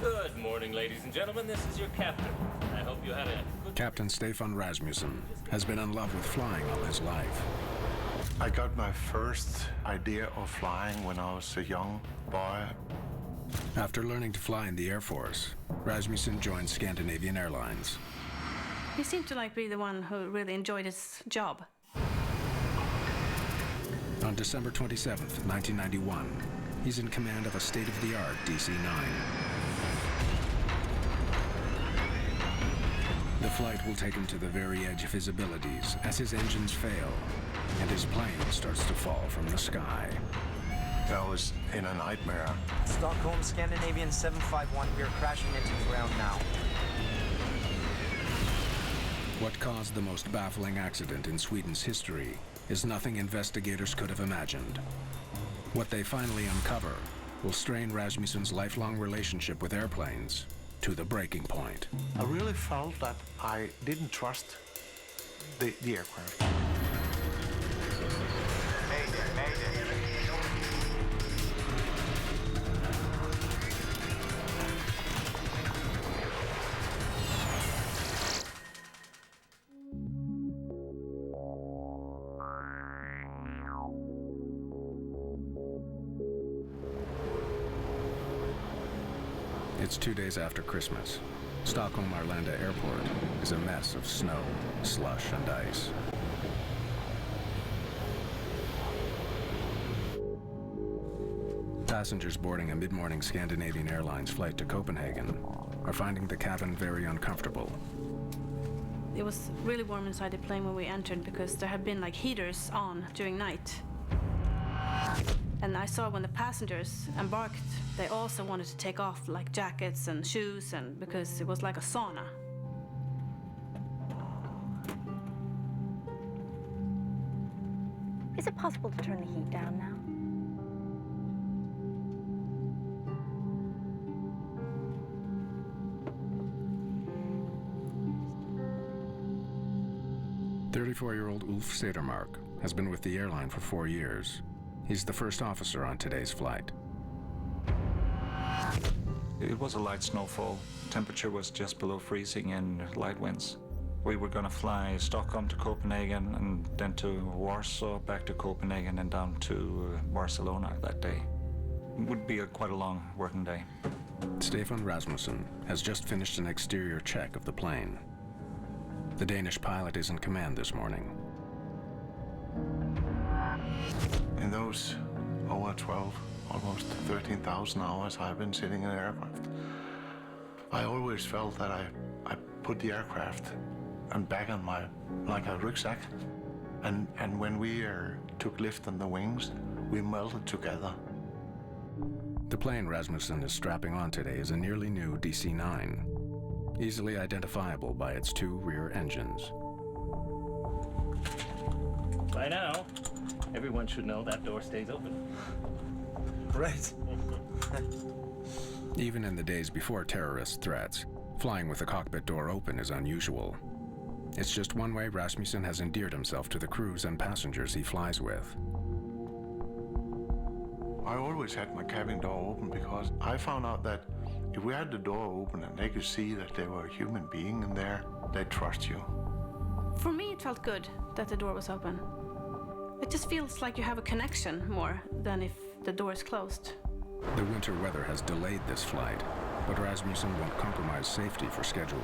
Good morning, ladies and gentlemen. This is your captain. I hope you had a good... Captain Stefan Rasmussen has been in love with flying all his life. I got my first idea of flying when I was a young boy. After learning to fly in the Air Force, Rasmussen joined Scandinavian Airlines. He seemed to be the one who really enjoyed his job. On December 27th, 1991, he's in command of a state-of-the-art DC-9. The flight will take him to the very edge of his abilities as his engines fail and his plane starts to fall from the sky. I was in a nightmare. Stockholm, Scandinavian 751, we are crashing into the ground now. What caused the most baffling accident in Sweden's history is nothing investigators could have imagined. What they finally uncover will strain Rasmussen's lifelong relationship with airplanes to the breaking point. I really felt that I didn't trust the aircraft. Mayday, mayday. It's 2 days after Christmas. Stockholm Arlanda Airport is a mess of snow, slush, and ice. Passengers boarding a mid-morning Scandinavian Airlines flight to Copenhagen are finding the cabin very uncomfortable. It was really warm inside the plane when we entered because there had been heaters on during night. And I saw when the passengers embarked, they also wanted to take off jackets and shoes, and because it was like a sauna. Is it possible to turn the heat down now? "34-year-old Ulf Sedermark has been with the airline for 4 years. He's the first officer on today's flight. It was a light snowfall. Temperature was just below freezing and light winds. We were going to fly Stockholm to Copenhagen and then to Warsaw, back to Copenhagen and down to Barcelona that day. It would be quite a long working day. Stefan Rasmussen has just finished an exterior check of the plane. The Danish pilot is in command this morning. In those over 12, almost 13,000 hours I've been sitting in an aircraft, I always felt that I put the aircraft and back on like a rucksack. And when we took lift on the wings, we melted together. The plane Rasmussen is strapping on today is a nearly new DC-9, easily identifiable by its 2 rear engines. By now, everyone should know that door stays open. Right. Even in the days before terrorist threats, flying with the cockpit door open is unusual. It's just one way Rasmussen has endeared himself to the crews and passengers he flies with. I always had my cabin door open because I found out that if we had the door open and they could see that there were a human being in there, they'd trust you. For me, it felt good that the door was open. It just feels like you have a connection more than if the door is closed. The winter weather has delayed this flight, but Rasmussen won't compromise safety for schedule.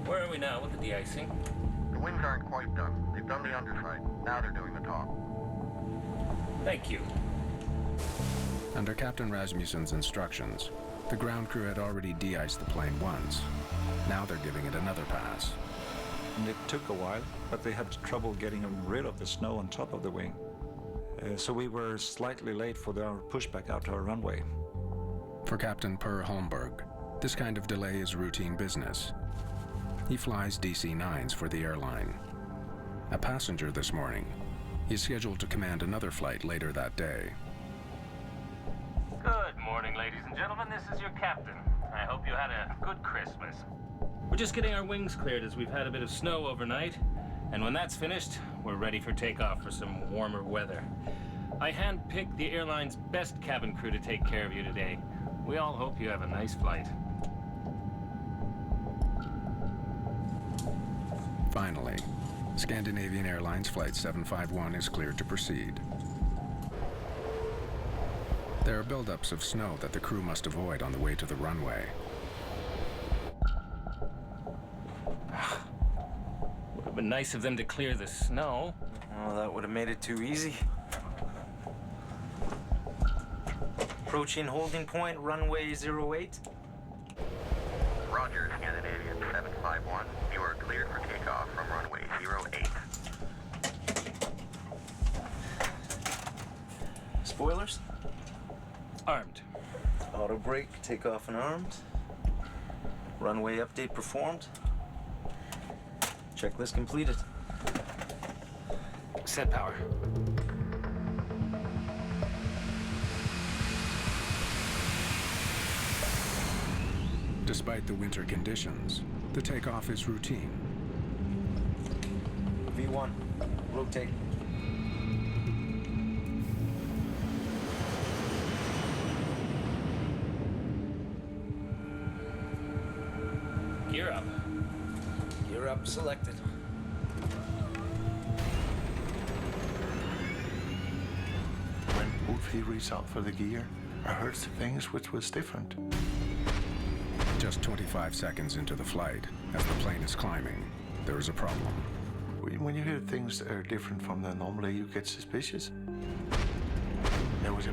Where are we now with the de-icing? The wings aren't quite done. They've done the underside. Now they're doing the top. Thank you. Under Captain Rasmussen's instructions, the ground crew had already de-iced the plane once. Now they're giving it another pass. And it took a while, but they had trouble getting rid of the snow on top of the wing. So we were slightly late for our pushback out to our runway. For Captain Per Holmberg, this kind of delay is routine business. He flies DC-9s for the airline. A passenger this morning, he's scheduled to command another flight later that day. Good morning, ladies and gentlemen. This is your captain. I hope you had a good Christmas. We're just getting our wings cleared as we've had a bit of snow overnight. And when that's finished, we're ready for takeoff for some warmer weather. I handpicked the airline's best cabin crew to take care of you today. We all hope you have a nice flight. Finally, Scandinavian Airlines Flight 751 is cleared to proceed. There are buildups of snow that the crew must avoid on the way to the runway. Would have been nice of them to clear the snow. Oh, that would have made it too easy. Approaching holding point, runway 08. Roger, Scandinavian 751. You are cleared for takeoff from runway 08. Spoilers. Armed. Auto brake, takeoff and armed. Runway update performed. Checklist completed. Set power. Despite the winter conditions, the takeoff is routine. V1, rotate. Gear up. Gear up selected. When Wolfie reached out for the gear, I heard things which was different. Just 25 seconds into the flight, as the plane is climbing, there is a problem. When you hear things that are different from the normally, you get suspicious. There was a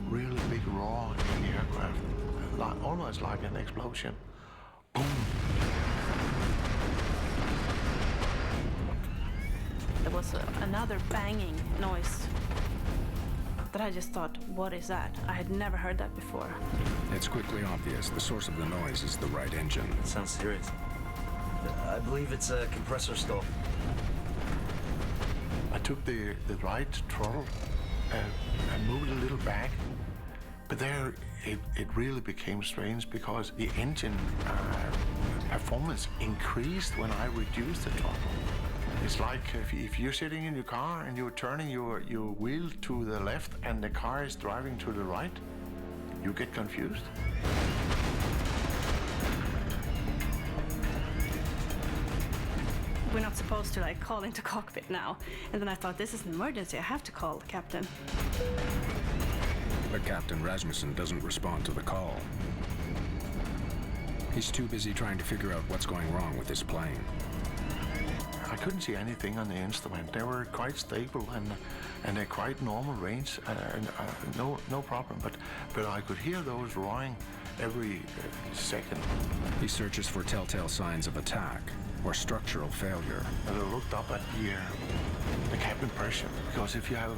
really big roar in the aircraft, almost like an explosion. Boom! There was another banging noise that I just thought, what is that? I had never heard that before. It's quickly obvious the source of the noise is the right engine. Sounds serious. I believe it's a compressor stall. I took the right throttle and moved a little back, but there it really became strange because the engine performance increased when I reduced the throttle. It's like if you're sitting in your car and you're turning your wheel to the left and the car is driving to the right, you get confused. We're not supposed to like call into cockpit now. And then I thought, this is an emergency. I have to call the captain. But Captain Rasmussen doesn't respond to the call. He's too busy trying to figure out what's going wrong with his plane. I couldn't see anything on the instrument. They were quite stable and a quite normal range, no problem. But I could hear those roaring every second. He searches for telltale signs of attack or structural failure. And I looked up at the cabin pressure, because if you have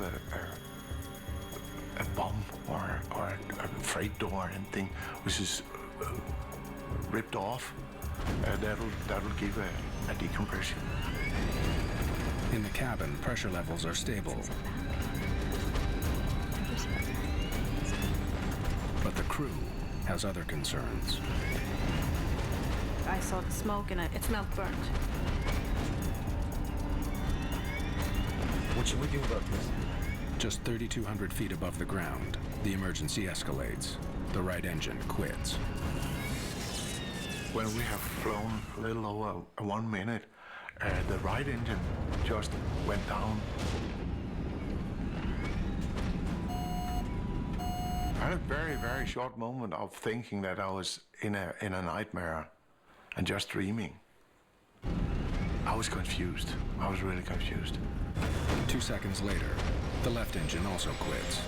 a bomb or a freight door or anything which is ripped off, that'll give a decompression. In the cabin, pressure levels are stable. But the crew has other concerns. I saw the smoke and it smelled burnt. What should we do about this? Just 3,200 feet above the ground, the emergency escalates. The right engine quits. When we have flown a little over 1 minute, the right engine just went down. I had a very, very short moment of thinking that I was in a nightmare and just dreaming. I was confused. I was really confused. 2 seconds later, the left engine also quits.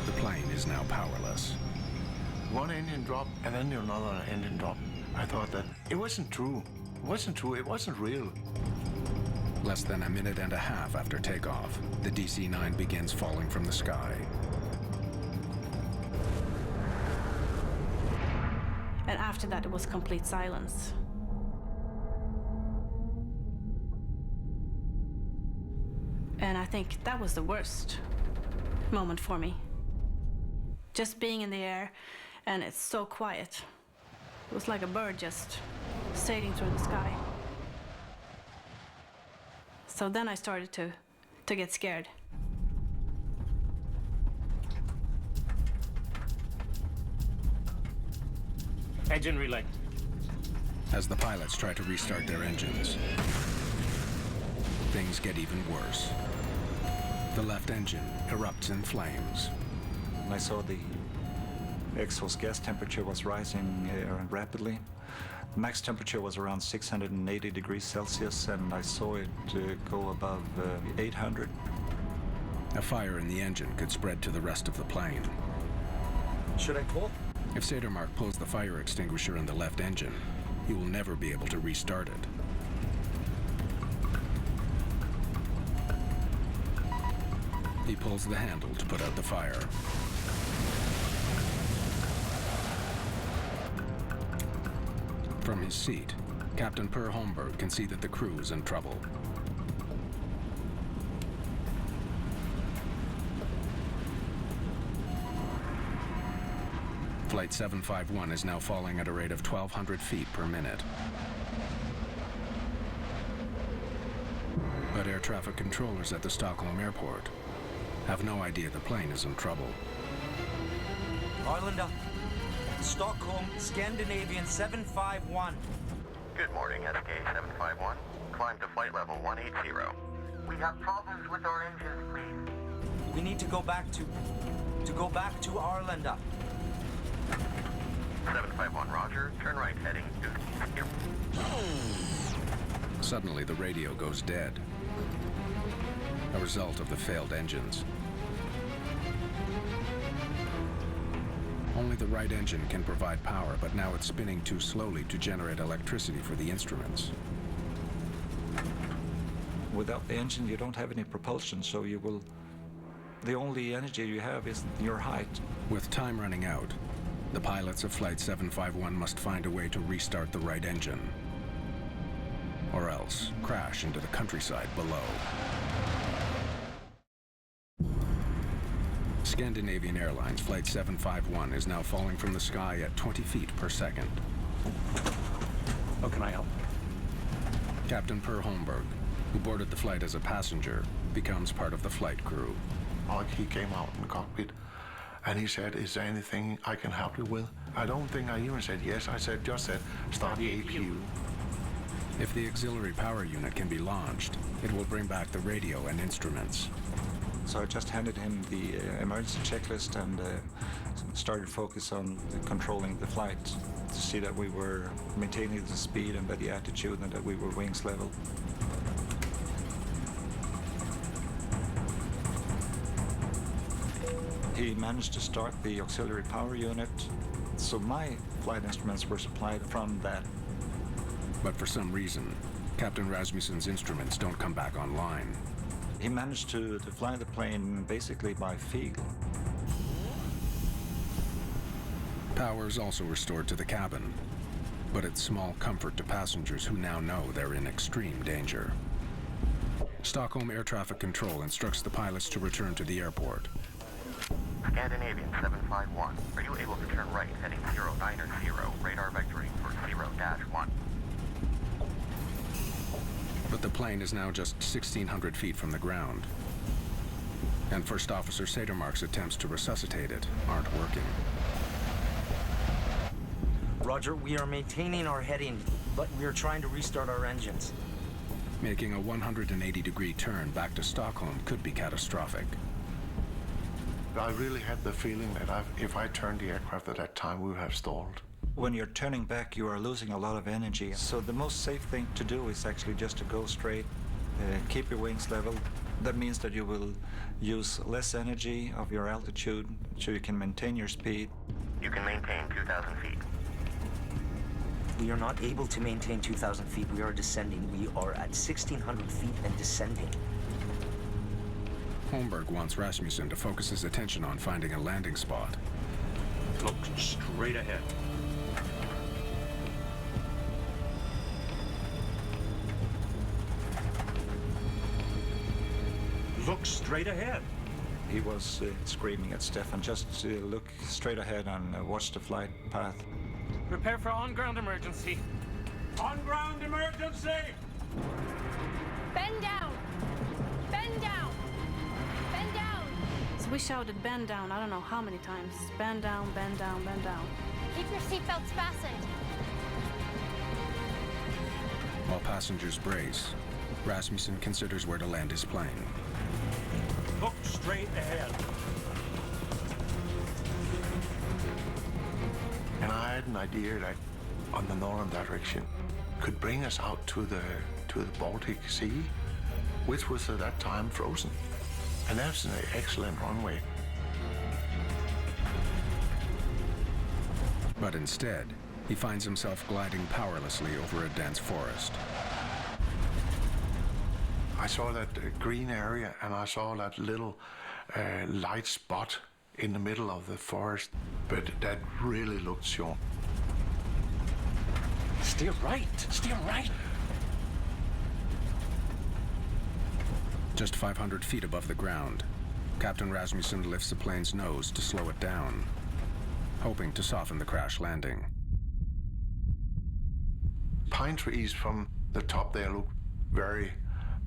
The plane is now powerless. One engine dropped and then another engine dropped. I thought that it wasn't true. It wasn't true. It wasn't real. Less than a minute and a half after takeoff, the DC-9 begins falling from the sky. And after that, it was complete silence. And I think that was the worst moment for me. Just being in the air, and it's so quiet. It was like a bird just sailing through the sky. So then I started to get scared. Engine relay. As the pilots try to restart their engines, things get even worse. The left engine erupts in flames. I saw the exhaust gas temperature was rising rapidly. Max temperature was around 680 degrees Celsius, and I saw it go above 800. A fire in the engine could spread to the rest of the plane. Should I pull? If Sedermark pulls the fire extinguisher in the left engine, he will never be able to restart it. He pulls the handle to put out the fire. From his seat, Captain Per Holmberg can see that the crew is in trouble. Flight 751 is now falling at a rate of 1,200 feet per minute. But air traffic controllers at the Stockholm airport have no idea the plane is in trouble. Arlanda, Stockholm, Scandinavian 751. Good morning, SK751. Climb to flight level 180. We have problems with our engines, please. We need to go back to Arlanda. 751, roger. Turn right, heading due. Suddenly, the radio goes dead, a result of the failed engines. Only the right engine can provide power, but now it's spinning too slowly to generate electricity for the instruments. Without the engine, you don't have any propulsion, so the only energy you have is your height. With time running out, the pilots of Flight 751 must find a way to restart the right engine, or else crash into the countryside below. Scandinavian Airlines Flight 751 is now falling from the sky at 20 feet per second. How can I help? Captain Per Holmberg, who boarded the flight as a passenger, becomes part of the flight crew. He came out in the cockpit and he said, "Is there anything I can help you with?" I don't think I even said yes. I just said, "Start the APU." If the auxiliary power unit can be launched, it will bring back the radio and instruments. So I just handed him the emergency checklist and started focus on controlling the flight to see that we were maintaining the speed and the attitude and that we were wings level. He managed to start the auxiliary power unit, so my flight instruments were supplied from that. But for some reason, Captain Rasmussen's instruments don't come back online. He managed to fly the plane basically by feel. Power is also restored to the cabin, but it's small comfort to passengers who now know they're in extreme danger. Stockholm Air Traffic Control instructs the pilots to return to the airport. Scandinavian 751, are you able to turn right, heading 090, radar vectoring for 0-1? But the plane is now just 1,600 feet from the ground, and First Officer Sedermark's attempts to resuscitate it aren't working. Roger, we are maintaining our heading, but we are trying to restart our engines. Making a 180-degree turn back to Stockholm could be catastrophic. I really had the feeling that if I turned the aircraft at that time, we would have stalled. When you're turning back, you are losing a lot of energy. So the most safe thing to do is actually just to go straight, keep your wings level. That means that you will use less energy of your altitude, so you can maintain your speed. You can maintain 2,000 feet. We are not able to maintain 2,000 feet. We are descending. We are at 1,600 feet and descending. Holmberg wants Rasmussen to focus his attention on finding a landing spot. Look straight ahead. Look straight ahead. He was screaming at Stefan, just look straight ahead and watch the flight path. Prepare for on-ground emergency. On-ground emergency! Bend down! Bend down! Bend down! So we shouted bend down, I don't know how many times. Bend down, bend down, bend down. Keep Your seatbelt's fastened. While passengers brace, Rasmussen considers where to land his plane. Look straight ahead. And I had an idea that on the northern direction could bring us out to the Baltic Sea, which was at that time frozen. And that's an excellent runway. But instead, he finds himself gliding powerlessly over a dense forest. I saw that green area and I saw that little light spot in the middle of the forest, but that really looked short. Steer right. Steer right. Just 500 feet above the ground, Captain Rasmussen lifts the plane's nose to slow it down, hoping to soften the crash landing. Pine trees from the top there look very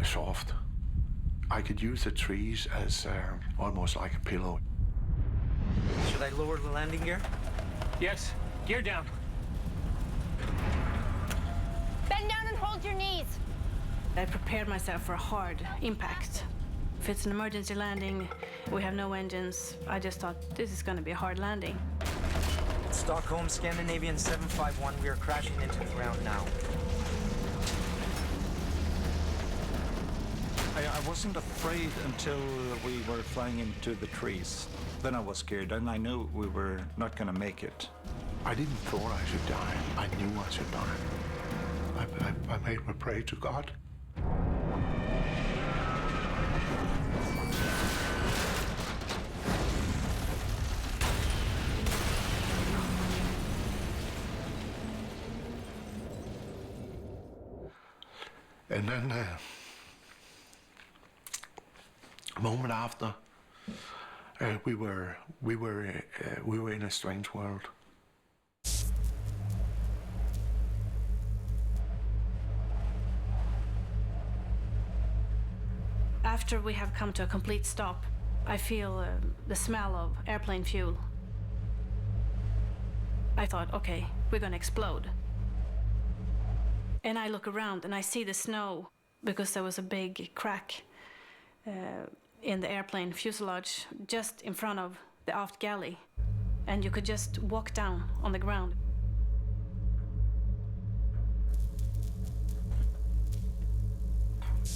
soft. I could use the trees as almost like a pillow. Should I lower the landing gear? Yes. Gear down. Bend down and hold your knees. I prepared myself for a hard impact. If it's an emergency landing, we have no engines, I just thought this is going to be a hard landing. Stockholm, Scandinavian 751. We are crashing into the ground now. I wasn't afraid until we were flying into the trees. Then I was scared, and I knew we were not going to make it. I didn't thought I should die. I knew I should die. I made my prayer to God. And then a moment after, we were in a strange world. After we have come to a complete stop, I feel the smell of airplane fuel. I thought, okay, we're gonna explode. And I look around and I see the snow because there was a big crack in the airplane fuselage just in front of the aft galley. And you could just walk down on the ground.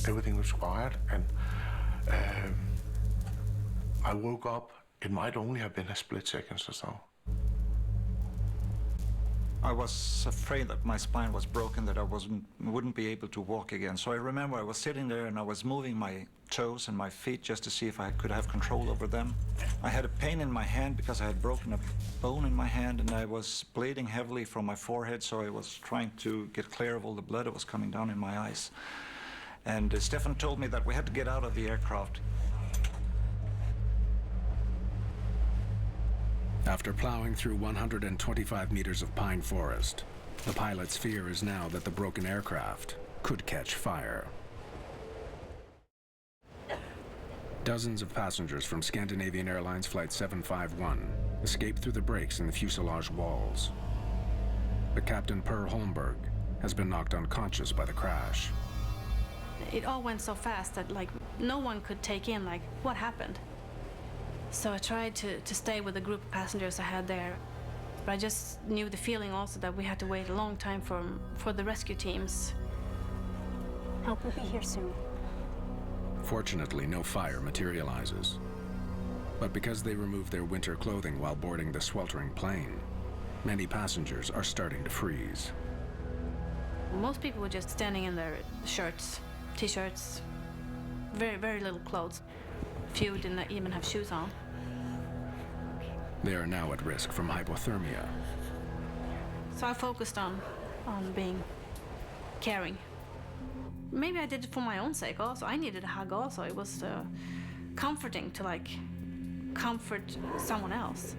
Everything was quiet, and I woke up. It might only have been a split second or so. I was afraid that my spine was broken, that I wouldn't be able to walk again. So I remember I was sitting there and I was moving my toes and my feet just to see if I could have control over them. I had a pain in my hand because I had broken a bone in my hand, and I was bleeding heavily from my forehead, so I was trying to get clear of all the blood that was coming down in my eyes. And Stefan told me that we had to get out of the aircraft. After plowing through 125 meters of pine forest, the pilot's fear is now that the broken aircraft could catch fire. Dozens of passengers from Scandinavian Airlines Flight 751 escaped through the breaks in the fuselage walls. But Captain Per Holmberg has been knocked unconscious by the crash. It all went so fast that no one could take in what happened. So I tried to stay with the group of passengers I had there. But I just knew the feeling also that we had to wait a long time for the rescue teams. Help will be here soon. Fortunately, no fire materializes. But because they removed their winter clothing while boarding the sweltering plane, many passengers are starting to freeze. Most people were just standing in their shirts, t-shirts, very, very little clothes. Few didn't even have shoes on. They are now at risk from hypothermia. So I focused on being caring. Maybe I did it for my own sake also. I needed a hug also. It was comforting to comfort someone else.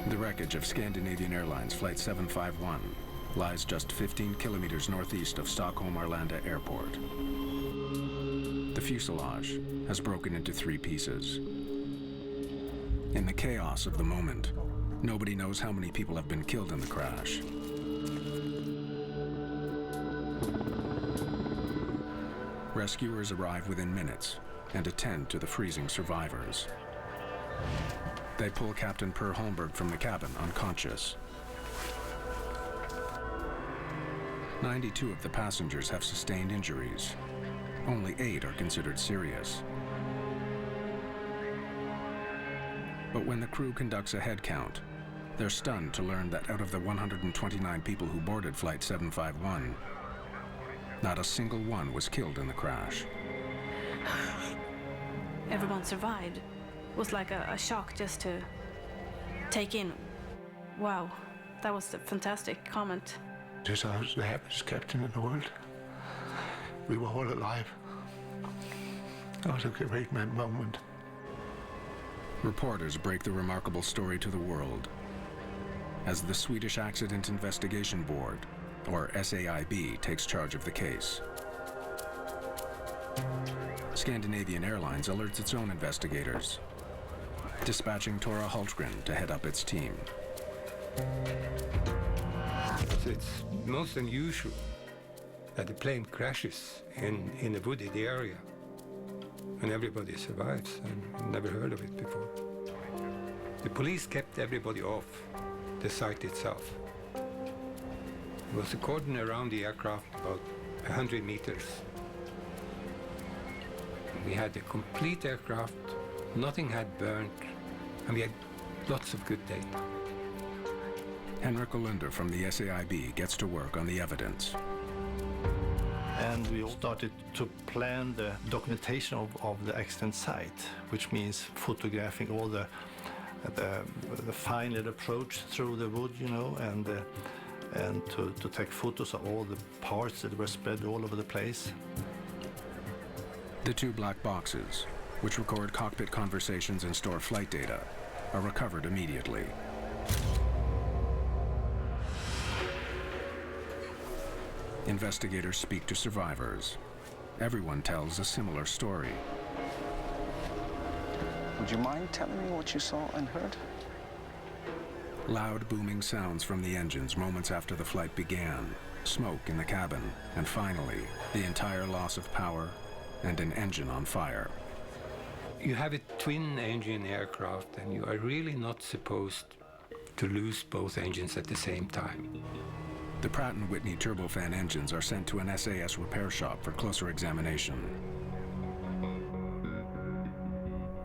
The wreckage of Scandinavian Airlines Flight 751 lies just 15 kilometers northeast of Stockholm Arlanda Airport. The fuselage has broken into 3 pieces. In the chaos of the moment, nobody knows how many people have been killed in the crash. Rescuers arrive within minutes and attend to the freezing survivors. They pull Captain Per Holmberg from the cabin unconscious. 92 of the passengers have sustained injuries. Only 8 are considered serious. But when the crew conducts a head count, they're stunned to learn that out of the 129 people who boarded Flight 751, not a single one was killed in the crash. Everyone survived. It was like a shock just to take in. Wow, that was a fantastic comment. This I was the happiest captain in the world. We were all alive. That was a great moment. Reporters break the remarkable story to the world as the Swedish Accident Investigation Board, or SAIB, takes charge of the case. Scandinavian Airlines alerts its own investigators, dispatching Tora Hultgren to head up its team. It's most unusual that the plane crashes in a wooded area and everybody survives. I've never heard of it before. The police kept everybody off the site itself. There was a cordon around the aircraft about 100 meters. We had a complete aircraft, nothing had burned, and we had lots of good data. Henrik Olunder from the SAIB gets to work on the evidence. And we started to plan the documentation of the accident site, which means photographing all the fine little approach through the wood, you know, and to take photos of all the parts that were spread all over the place. The 2 black boxes, which record cockpit conversations and store flight data, are recovered immediately. Investigators speak to survivors. Everyone tells a similar story. Would you mind telling me what you saw and heard? Loud booming sounds from the engines moments after the flight began, smoke in the cabin, and finally, the entire loss of power and an engine on fire. You have a twin-engine aircraft, and you are really not supposed to lose both engines at the same time. The Pratt & Whitney turbofan engines are sent to an SAS repair shop for closer examination.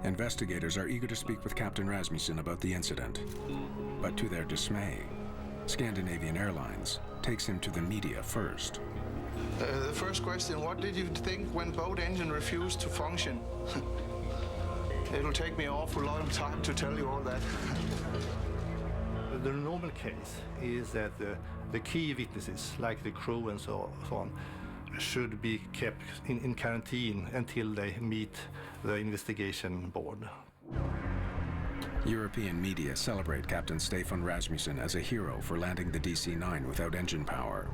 Investigators are eager to speak with Captain Rasmussen about the incident, but to their dismay, Scandinavian Airlines takes him to the media first. The first question, what did you think when both engine refused to function? It'll take me an awful long time to tell you all that. The normal case is that the key witnesses, like the crew and so on, should be kept in quarantine until they meet the investigation board. European media celebrate Captain Stefan Rasmussen as a hero for landing the DC-9 without engine power.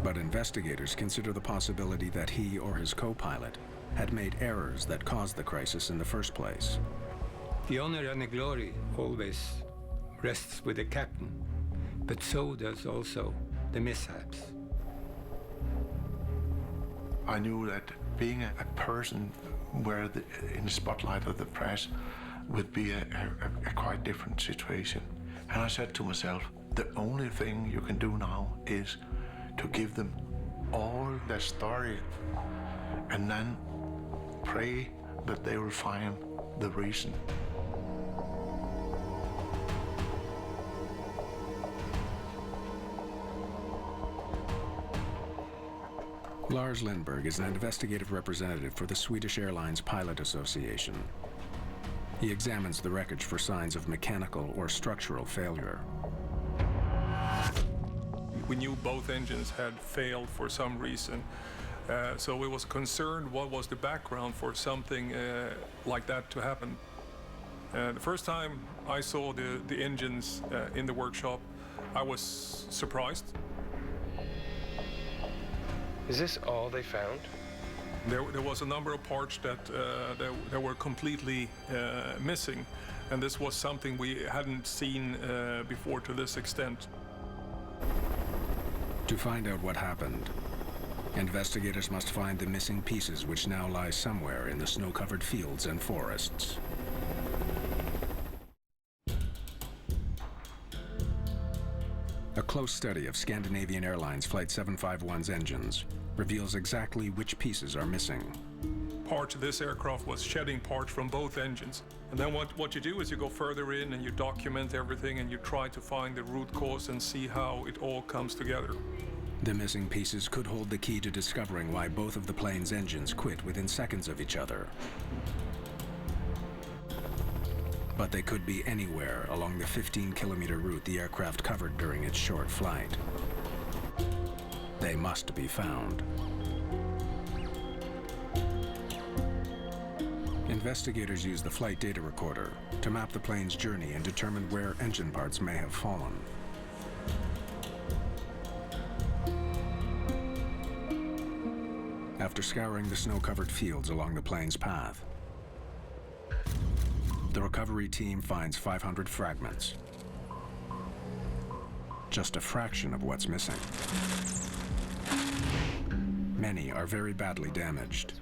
But investigators consider the possibility that he or his co-pilot had made errors that caused the crisis in the first place. The honor and the glory always rests with the captain, but so does also the mishaps. I knew that being a person in the spotlight of the press would be a quite different situation. And I said to myself, the only thing you can do now is to give them all their story and then pray that they will find the reason. Lars Lindberg is an investigative representative for the Swedish Airlines Pilot Association. He examines the wreckage for signs of mechanical or structural failure. We knew both engines had failed for some reason, so we was concerned what was the background for something like that to happen. The first time I saw the engines in the workshop, I was surprised. Is this all they found? There was a number of parts that were completely missing, and this was something we hadn't seen before to this extent. To find out what happened, investigators must find the missing pieces which now lie somewhere in the snow-covered fields and forests. A close study of Scandinavian Airlines Flight 751's engines reveals exactly which pieces are missing. Part of this aircraft was shedding parts from both engines. And then what you do is you go further in and you document everything and you try to find the root cause and see how it all comes together. The missing pieces could hold the key to discovering why both of the plane's engines quit within seconds of each other. But they could be anywhere along the 15-kilometer route the aircraft covered during its short flight. They must be found. Investigators use the flight data recorder to map the plane's journey and determine where engine parts may have fallen. After scouring the snow-covered fields along the plane's path, the recovery team finds 500 fragments. Just a fraction of what's missing. Many are very badly damaged.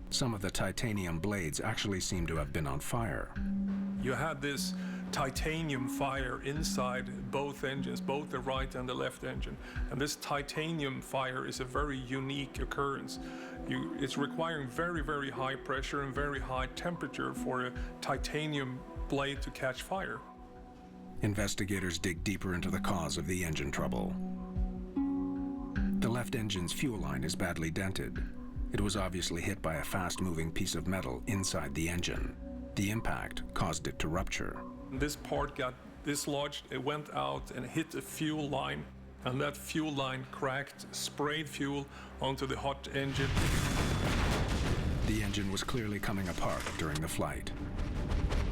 Some of the titanium blades actually seem to have been on fire. You had this titanium fire inside both engines, both the right and the left engine. And this titanium fire is a very unique occurrence. It's requiring very, very high pressure and very high temperature for a titanium blade to catch fire. Investigators dig deeper into the cause of the engine trouble. The left engine's fuel line is badly dented. It was obviously hit by a fast-moving piece of metal inside the engine. The impact caused it to rupture. This part got dislodged, it went out and hit a fuel line, and that fuel line cracked, sprayed fuel onto the hot engine. The engine was clearly coming apart during the flight.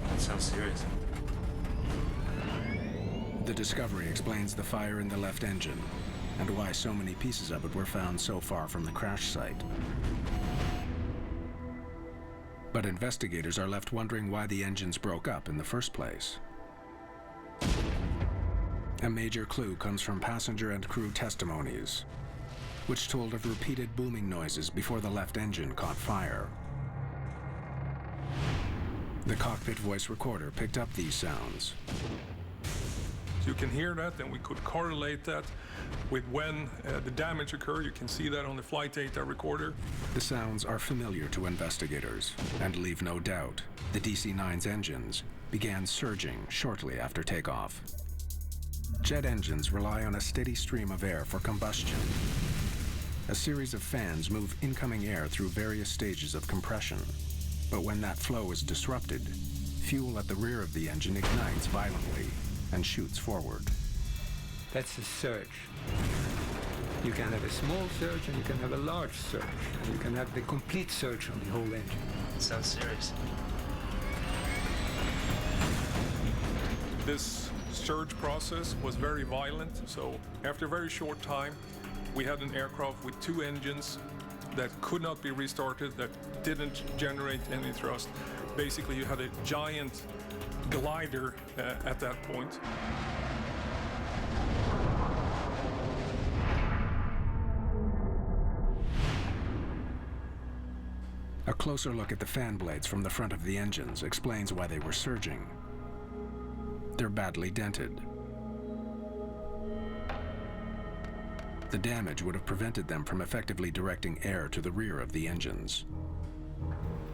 That sounds serious. The discovery explains the fire in the left engine and why so many pieces of it were found so far from the crash site. But investigators are left wondering why the engines broke up in the first place. A major clue comes from passenger and crew testimonies, which told of repeated booming noises before the left engine caught fire. The cockpit voice recorder picked up these sounds. You can hear that, and we could correlate that with when the damage occurred. You can see that on the flight data recorder. The sounds are familiar to investigators and leave no doubt the DC-9's engines began surging shortly after takeoff. Jet engines rely on a steady stream of air for combustion. A series of fans move incoming air through various stages of compression. But when that flow is disrupted, fuel at the rear of the engine ignites violently and shoots forward. That's a surge. You can have a small surge and you can have a large surge. And you can have the complete surge on the whole engine. Sounds serious. This surge process was very violent, so after a very short time, we had an aircraft with two engines that could not be restarted, that didn't generate any thrust. Basically, you had a giant glider at that point. A closer look at the fan blades from the front of the engines explains why they were surging. They're badly dented. The damage would have prevented them from effectively directing air to the rear of the engines.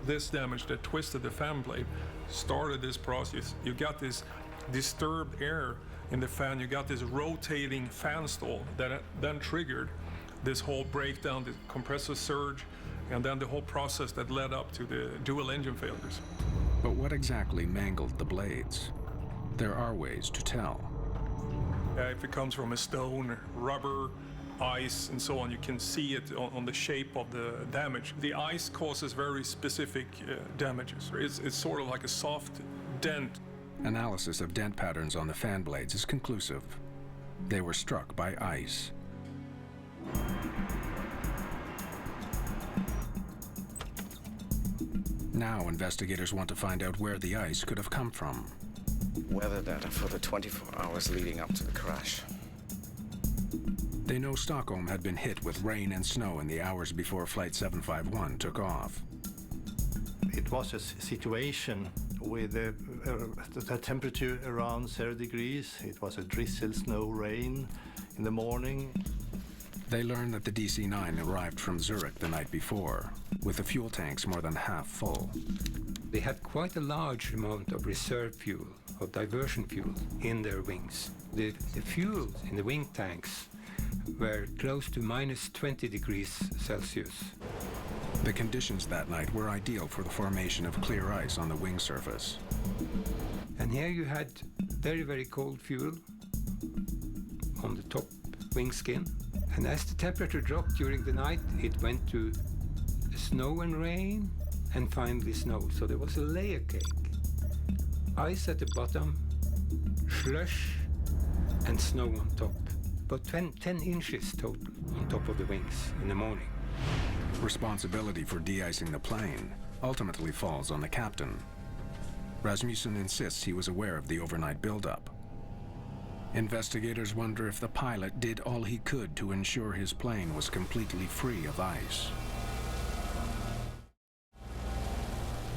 This damage that twisted the fan blade started this process. You got this disturbed air in the fan. You got this rotating fan stall that then triggered this whole breakdown, the compressor surge, and then the whole process that led up to the dual engine failures. But what exactly mangled the blades? There are ways to tell. If it comes from a stone, rubber, ice, and so on, you can see it on the shape of the damage. The ice causes very specific damages. It's sort of like a soft dent. Analysis of dent patterns on the fan blades is conclusive. They were struck by ice. Now investigators want to find out where the ice could have come from. Weather data for the 24 hours leading up to the crash. They know Stockholm had been hit with rain and snow in the hours before Flight 751 took off. It was a situation with the temperature around 0 degrees. It was a drizzle, snow, rain in the morning. They learned that the DC-9 arrived from Zurich the night before, with the fuel tanks more than half full. They had quite a large amount of reserve fuel, of diversion fuel, in their wings. The fuel in the wing tanks were close to minus 20 degrees Celsius. The conditions that night were ideal for the formation of clear ice on the wing surface. And here you had very, very cold fuel on the top wing skin. And as the temperature dropped during the night, it went to snow and rain, and finally snow. So there was a layer cake. Ice at the bottom, slush, and snow on top. About 10 inches total on top of the wings in the morning. Responsibility for de-icing the plane ultimately falls on the captain. Rasmussen insists he was aware of the overnight buildup. Investigators wonder if the pilot did all he could to ensure his plane was completely free of ice.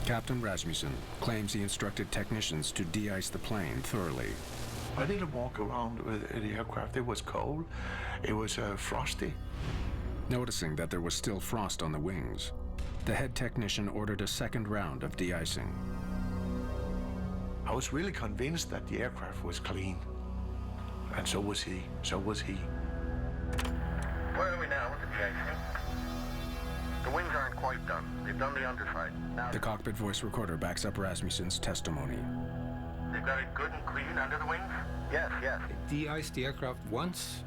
Captain Rasmussen claims he instructed technicians to de-ice the plane thoroughly. I didn't walk around with the aircraft. It was cold. It was frosty. Noticing that there was still frost on the wings, the head technician ordered a second round of de-icing. I was really convinced that the aircraft was clean. And so was he. So was he. Where are we now with the de-icing? The wings aren't quite done. They've done the underside. Now The cockpit voice recorder backs up Rasmussen's testimony. they've got it good and clean under the wings? Yes, yes. They de-iced the aircraft once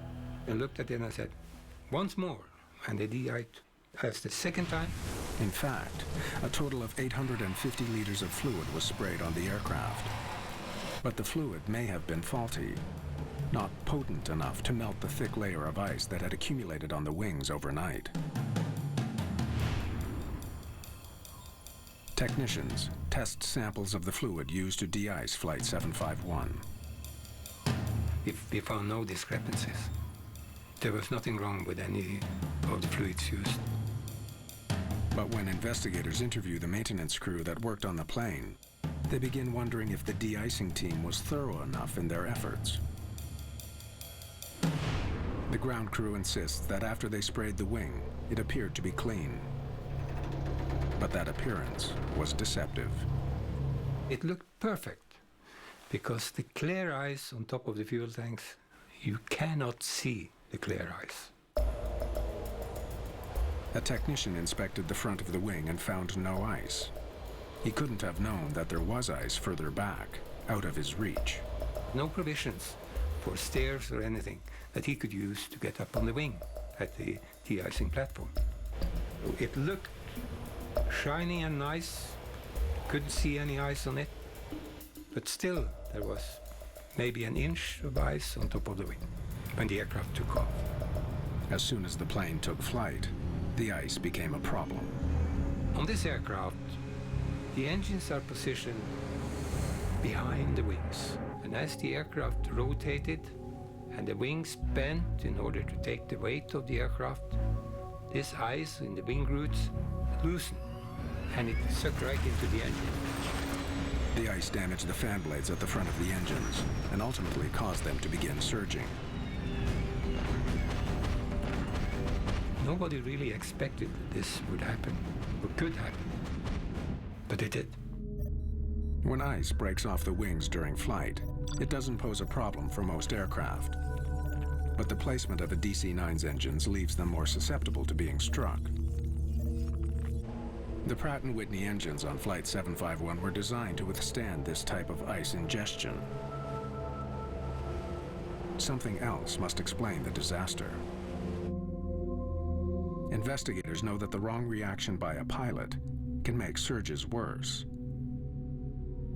and looked at it and I said, once more. And they de-iced as the second time. In fact, a total of 850 liters of fluid was sprayed on the aircraft. But the fluid may have been faulty, not potent enough to melt the thick layer of ice that had accumulated on the wings overnight. Technicians test samples of the fluid used to de-ice Flight 751. We found no discrepancies. There was nothing wrong with any of the fluids used. But when investigators interview the maintenance crew that worked on the plane, they begin wondering if the de-icing team was thorough enough in their efforts. The ground crew insists that after they sprayed the wing, it appeared to be clean. But that appearance was deceptive. It looked perfect because the clear ice on top of the fuel tanks, you cannot see the clear ice. A technician inspected the front of the wing and found no ice. He couldn't have known that there was ice further back, out of his reach. No provisions for stairs or anything that he could use to get up on the wing at the de-icing platform. It looked shiny and nice, couldn't see any ice on it, but still there was maybe an inch of ice on top of the wing when the aircraft took off. As soon as the plane took flight, the ice became a problem. On this aircraft, the engines are positioned behind the wings, and as the aircraft rotated and the wings bent in order to take the weight of the aircraft, this ice in the wing roots loosened and it sucked right into the engine. The ice damaged the fan blades at the front of the engines and ultimately caused them to begin surging. Nobody really expected that this would happen, or could happen, but it did. When ice breaks off the wings during flight, it doesn't pose a problem for most aircraft. But the placement of the DC-9's engines leaves them more susceptible to being struck. The Pratt & Whitney engines on Flight 751 were designed to withstand this type of ice ingestion. Something else must explain the disaster. Investigators know that the wrong reaction by a pilot can make surges worse.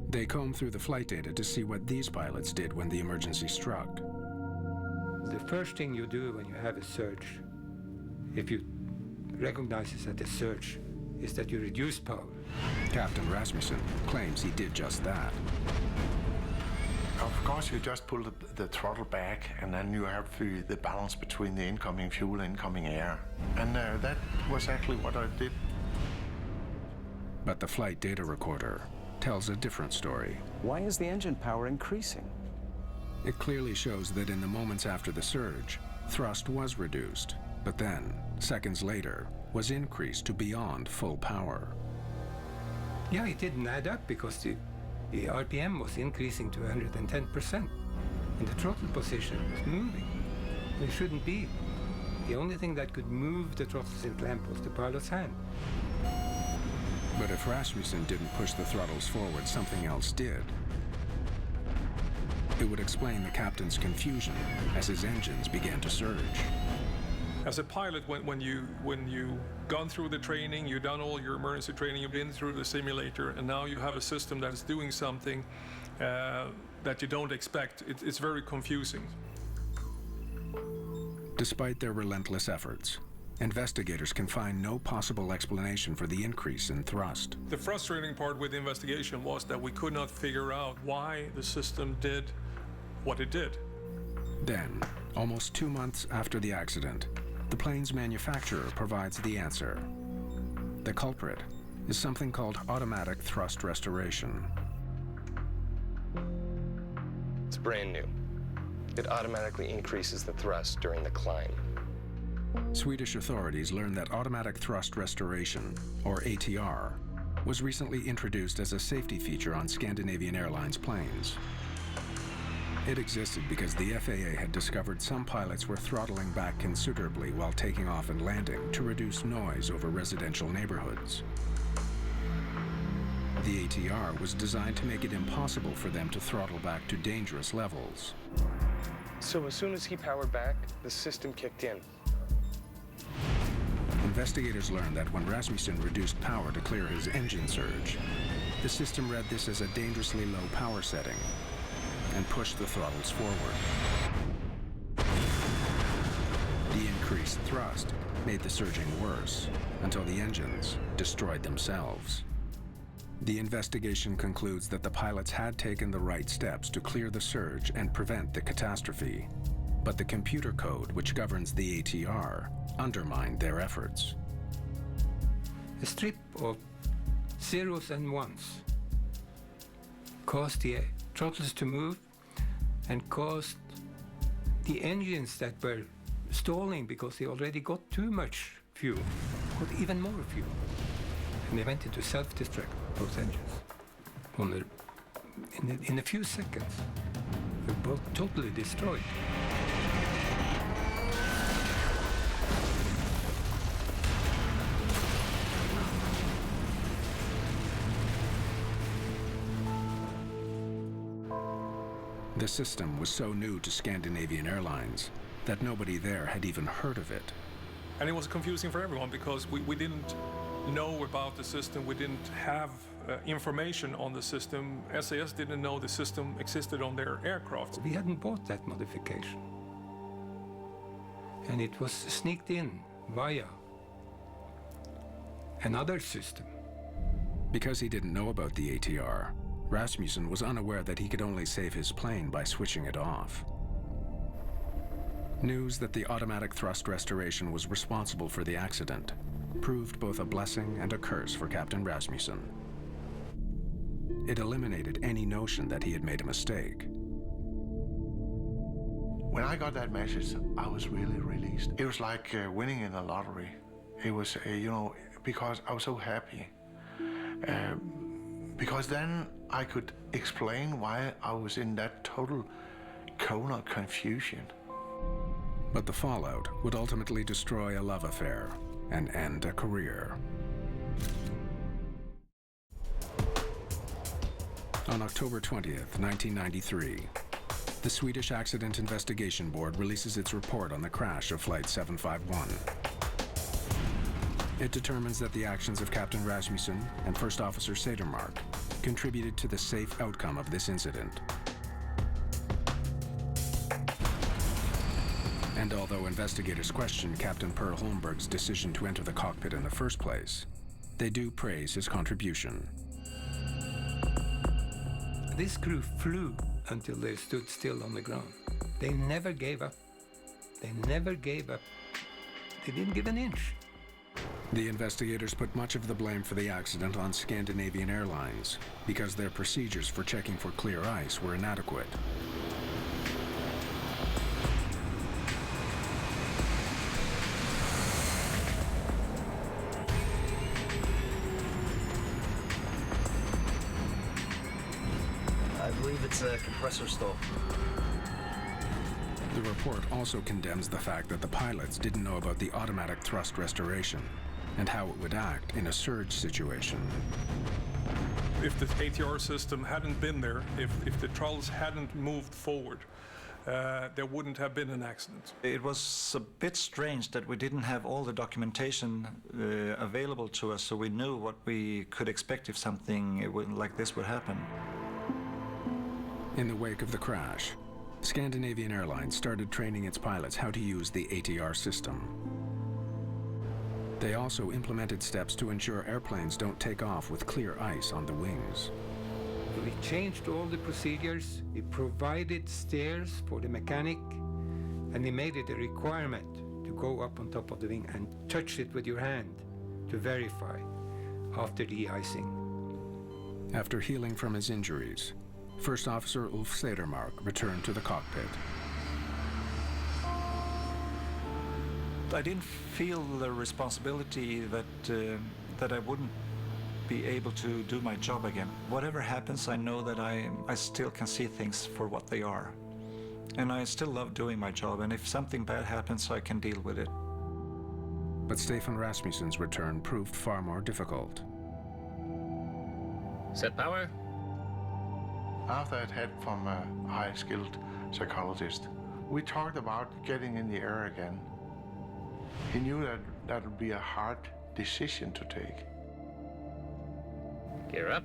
They comb through the flight data to see what these pilots did when the emergency struck. The first thing you do when you have a surge, if you recognize it as a surge, is that you reduce power. Captain Rasmussen claims he did just that. Of course, you just pull the throttle back, and then you have the balance between the incoming fuel and incoming air. And that was actually what I did. But the flight data recorder tells a different story. Why is the engine power increasing? It clearly shows that in the moments after the surge, thrust was reduced, but then, seconds later, was increased to beyond full power. Yeah, it didn't add up because the RPM was increasing to 110%, and the throttle position was moving. It shouldn't be. The only thing that could move the throttles in clamp was the pilot's hand. But if Rasmussen didn't push the throttles forward, something else did. It would explain the captain's confusion as his engines began to surge. As a pilot, when you gone through the training, you've done all your emergency training, you've been through the simulator, and now you have a system that is doing something that you don't expect, it's very confusing. Despite their relentless efforts, investigators can find no possible explanation for the increase in thrust. The frustrating part with the investigation was that we could not figure out why the system did what it did. Then, almost 2 months after the accident, the plane's manufacturer provides the answer. The culprit is something called automatic thrust restoration. It's brand new. It automatically increases the thrust during the climb. Swedish authorities learned that automatic thrust restoration, or ATR, was recently introduced as a safety feature on Scandinavian Airlines planes. It existed because the FAA had discovered some pilots were throttling back considerably while taking off and landing to reduce noise over residential neighborhoods. The ATR was designed to make it impossible for them to throttle back to dangerous levels. So as soon as he powered back, the system kicked in. Investigators learned that when Rasmussen reduced power to clear his engine surge, the system read this as a dangerously low power setting and pushed the throttles forward. The increased thrust made the surging worse until the engines destroyed themselves. The investigation concludes that the pilots had taken the right steps to clear the surge and prevent the catastrophe, but the computer code which governs the ATR undermined their efforts. A strip of zeros and ones caused the throttles to move and caused the engines that were stalling because they already got too much fuel, got even more fuel. And they went into self-destruct, both engines. In a few seconds, they were both totally destroyed. The system was so new to Scandinavian Airlines that nobody there had even heard of it. And it was confusing for everyone because we didn't know about the system, we didn't have information on the system. SAS didn't know the system existed on their aircraft. We hadn't bought that modification. And it was sneaked in via another system. Because he didn't know about the ATR, Rasmussen was unaware that he could only save his plane by switching it off. News that the automatic thrust restoration was responsible for the accident proved both a blessing and a curse for Captain Rasmussen. It eliminated any notion that he had made a mistake. When I got that message, I was really released. It was like winning in a lottery. It was, because I was so happy. Because then I could explain why I was in that total cone of confusion. But the fallout would ultimately destroy a love affair and end a career. On October 20th, 1993, the Swedish Accident Investigation Board releases its report on the crash of Flight 751. It determines that the actions of Captain Rasmussen and First Officer Sedermark contributed to the safe outcome of this incident. And although investigators questioned Captain Per Holmberg's decision to enter the cockpit in the first place, They do praise his contribution. This crew flew until they stood still on the ground. They never gave up. They never gave up. They didn't give an inch. The investigators put much of the blame for the accident on Scandinavian Airlines because their procedures for checking for clear ice were inadequate. I believe it's a compressor stall. The report also condemns the fact that the pilots didn't know about the automatic thrust restoration and how it would act in a surge situation. If the ATR system hadn't been there, if the trolleys hadn't moved forward, there wouldn't have been an accident. It was a bit strange that we didn't have all the documentation available to us, so we knew what we could expect if something like this would happen. In the wake of the crash, Scandinavian Airlines started training its pilots how to use the ATR system. They also implemented steps to ensure airplanes don't take off with clear ice on the wings. We changed all the procedures, we provided stairs for the mechanic, and we made it a requirement to go up on top of the wing and touch it with your hand to verify after de-icing. After healing from his injuries, First Officer Ulf Sedermark returned to the cockpit. I didn't feel the responsibility that I wouldn't be able to do my job again. Whatever happens, I know that I still can see things for what they are. And I still love doing my job, and if something bad happens, I can deal with it. But Stefan Rasmussen's return proved far more difficult. Set power. After I'd heard from a high-skilled psychologist, we talked about getting in the air again. He knew that that would be a hard decision to take. Gear up.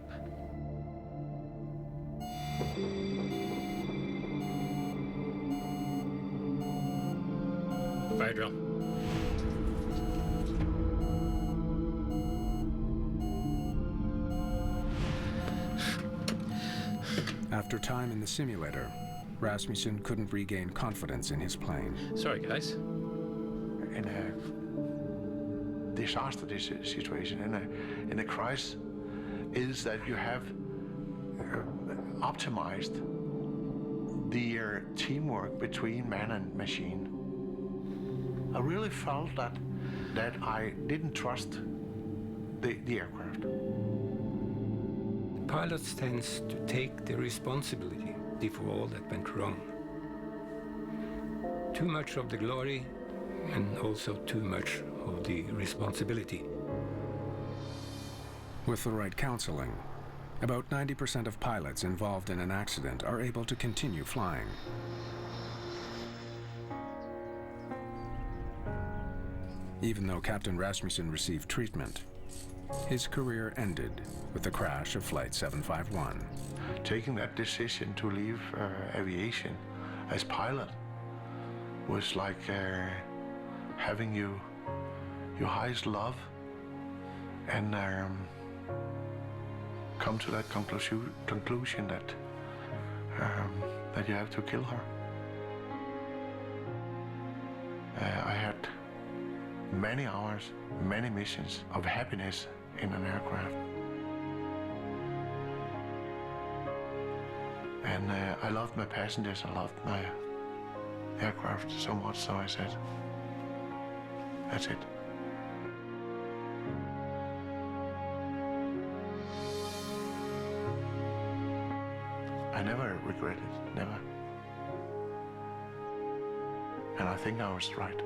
Fire drill. After time in the simulator, Rasmussen couldn't regain confidence in his plane. Sorry, guys. In a disaster situation, in a crisis, is that you have optimized the teamwork between man and machine. I really felt that I didn't trust the aircraft. Pilots tend to take the responsibility for all that went wrong. Too much of the glory and also too much of the responsibility. With the right counseling, about 90% of pilots involved in an accident are able to continue flying. Even though Captain Rasmussen received treatment, his career ended with the crash of Flight 751. Taking that decision to leave aviation as pilot was like having your highest love and come to that conclusion that you have to kill her. I had many hours, many missions of happiness in an aircraft. And I loved my passengers, I loved my aircraft so much, so I said, that's it. I never regret it, never. And I think I was right.